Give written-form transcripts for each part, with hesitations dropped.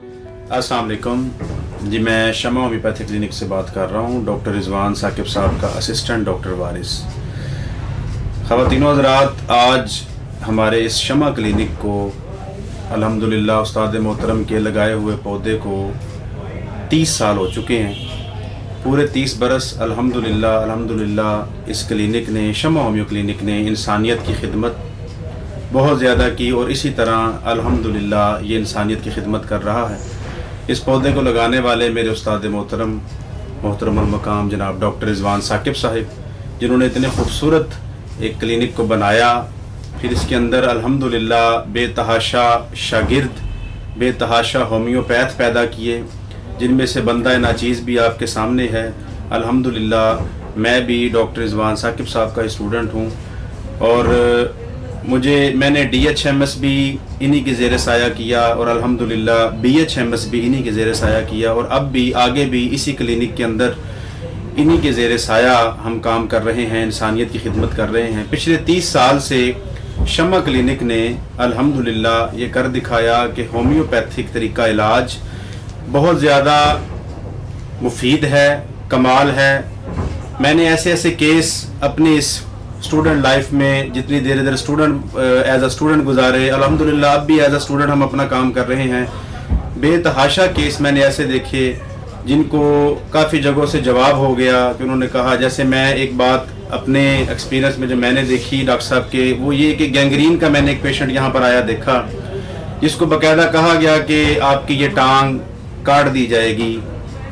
अस्सलाम वालेकुम जी, मैं शमा होम्योपैथी क्लिनिक से बात कर रहा हूँ। डॉक्टर रिजवान साकिब साहब का असिस्टेंट डॉक्टर वारिस। ख़वातीनो हज़रात, आज हमारे इस शमा क्लिनिक को अल्हम्दुलिल्लाह उस्ताद मोहतरम के लगाए हुए पौधे को 30 साल हो चुके हैं। पूरे 30 बरस अल्हम्दुलिल्लाह इस क्लिनिक ने, शमा होम्यो क्लिनिक ने इंसानियत की खिदमत बहुत ज़्यादा की और इसी तरह अल्हम्दुलिल्लाह ये इंसानियत की खिदमत कर रहा है। इस पौधे को लगाने वाले मेरे उस्ताद मोहतरम मकाम जनाब डॉक्टर रिजवान साकिब साहिब, जिन्होंने इतने खूबसूरत एक क्लिनिक को बनाया, फिर इसके अंदर अल्हम्दुलिल्लाह बेतहाशा शागिर्द, बेतहाशा होम्योपैथ पैदा किए, जिनमें से बंदा नाचीज़ भी आपके सामने है। अल्हम्दुलिल्लाह मैं भी डॉक्टर रिजवान साकिब साहब का स्टूडेंट हूँ और मैंने DHMS भी इन्हीं के ज़ेर साया किया और अल्हम्दुलिल्लाह BHMS भी इन्हीं के ज़ेर साया किया और अब भी आगे भी इसी क्लिनिक के अंदर इन्हीं के ज़ेर साया हम काम कर रहे हैं, इंसानियत की खिदमत कर रहे हैं। पिछले 30 साल से शमा क्लिनिक ने अल्हम्दुलिल्लाह ये कर दिखाया कि होम्योपैथिक तरीका इलाज बहुत ज़्यादा मुफीद है, कमाल है। मैंने ऐसे केस अपनी इस स्टूडेंट लाइफ में जितनी देर स्टूडेंट एज अ स्टूडेंट गुजारे, अल्हम्दुलिल्लाह अब भी एज अ स्टूडेंट हम अपना काम कर रहे हैं। बेतहाशा केस मैंने ऐसे देखे जिनको काफ़ी जगहों से जवाब हो गया कि उन्होंने कहा, जैसे मैं एक बात अपने एक्सपीरियंस में जो मैंने देखी डॉक्टर साहब के, वो ये कि गैंग्रीन का मैंने एक पेशेंट यहाँ पर आया देखा, जिसको बाकायदा कहा गया कि आपकी ये टांग काट दी जाएगी।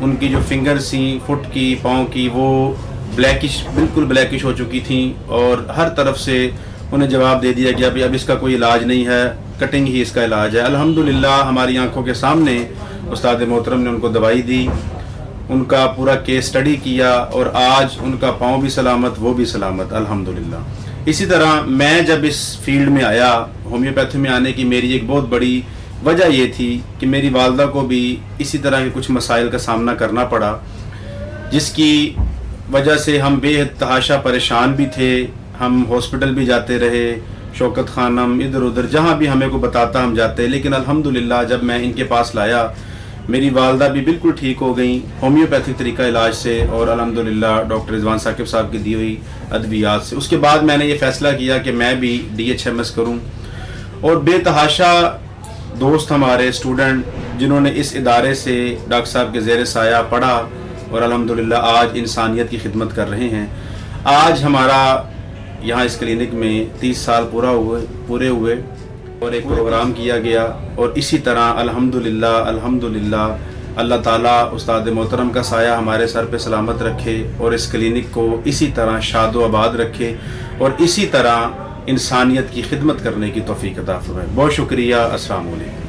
उनकी जो फिंगर्स थी, फुट की, पाँव की, वो ब्लैकिश, बिल्कुल ब्लैकिश हो चुकी थी और हर तरफ से उन्हें जवाब दे दिया गया भाई अब इसका कोई इलाज नहीं है, कटिंग ही इसका इलाज है। अल्हम्दुलिल्लाह हमारी आंखों के सामने उस्ताद मोहतरम ने उनको दवाई दी, उनका पूरा केस स्टडी किया और आज उनका पाँव भी सलामत, वो भी सलामत अल्हम्दुलिल्लाह। इसी तरह मैं जब इस फील्ड में आया, होम्योपैथी में आने की मेरी एक बहुत बड़ी वजह ये थी कि मेरी वालदा को भी इसी तरह के कुछ मसाइल का सामना करना पड़ा, जिसकी वजह से हम बेतहाशा परेशान भी थे। हम हॉस्पिटल भी जाते रहे, शौकत खानम, इधर उधर जहाँ भी हमें को बताता हम जाते, लेकिन अल्हम्दुलिल्लाह जब मैं इनके पास लाया, मेरी वालदा भी बिल्कुल ठीक हो गई होम्योपैथिक तरीका इलाज से और अल्हम्दुलिल्लाह डॉक्टर रिजवान साकिब साहब की दी हुई अद्वियात से। उसके बाद मैंने ये फ़ैसला किया कि मैं भी DHMS करूँ और बेतहाशा दोस्त हमारे स्टूडेंट जिन्होंने इस इदारे से डॉक्टर साहब के ज़ेर साया पढ़ा और अल्हम्दुलिल्लाह आज इंसानियत की खिदमत कर रहे हैं। आज हमारा यहाँ इस क्लिनिक में 30 साल पूरे हुए और एक प्रोग्राम किया गया और इसी तरह अल्हम्दुलिल्लाह अल्लाह ताला उस्ताद मोहतरम का साया हमारे सर पे सलामत रखे और इस क्लिनिक को इसी तरह शादो आबाद रखे और इसी तरह इंसानियत की खिदमत करने की तौफीक अता फरमाए। बहुत शुक्रिया। अस्सलाम वालेकुम।